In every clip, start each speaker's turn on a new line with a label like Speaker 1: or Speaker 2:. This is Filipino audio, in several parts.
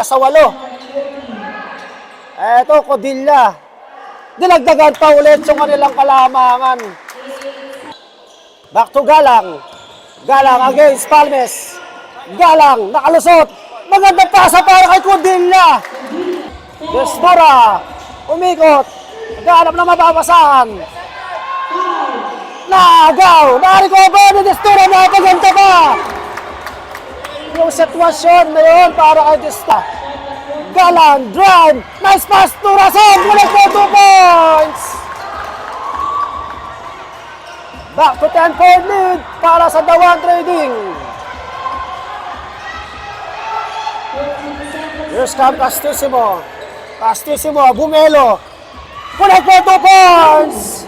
Speaker 1: Sa 8. Eto, Codilla. Dinagdagan pa ulit yung kanilang kalamangan. Back to Galang. Galang against Palmes. Galang, nakalusot. Magandang pasa para kay Codilla. Destura, umikot. Naghanap na mababasahan. Nagaw, na-recover ni Destura, napaganda pa. Yung sitwasyon na yun para kay Destura. Galang, drive, nice pass to Rason, kulit po 2 points. Back to 10-point lead para sa Dawan Trading. Here's come Castissimo. Castissimo, Bumelo. Kulit po 2 points.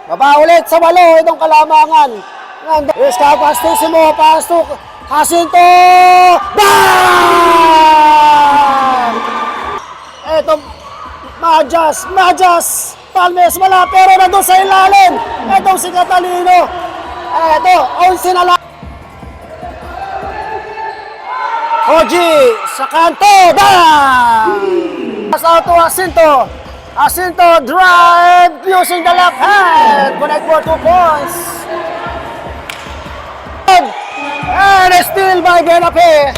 Speaker 1: Baba ulit sa 8 itong kalamangan. Here's come Castissimo, pass to Jacinto. Bang! Eto, Majas. Palmes wala, pero nandun sa ilalim. Etong si Catalino. Eto, 11 na lang. Hoji sa kanto. Bang! Pass out to Jacinto. Jacinto drive using the left hand. Connect for 2 points. And still by Benape.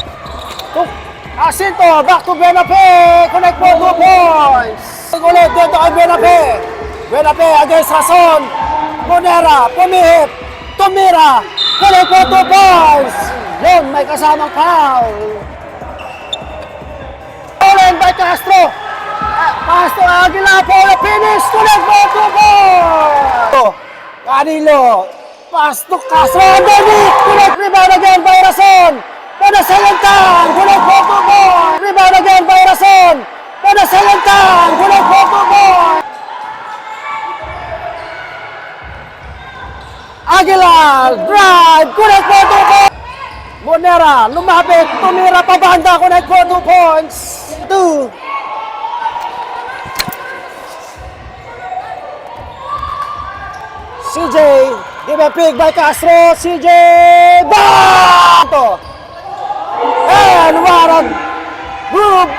Speaker 1: Jacinto, back to Benape. Connect for 2 points. Ulit dito kay Benape. Benape against Rason. Monera, pumihip. Tumira. Connect for 2 points. Yun, may kasamang foul. Stolen by Castro. Castro Aguila for the finish. Connect for 2 points. Canilo. Pass to Castro. Underneath. Connect. Rebound again by Rason. For the second time. Connect for 2 points. Rebound again by Rason. For the second time. Connect for 2 points. Aguilar. Drive. Connect for 2 points. Monera. Lumapit. Tumira pa banda. Connect for 2 points. 2. CJ. Give a pick by Castro. CJ. Bang! And what a group.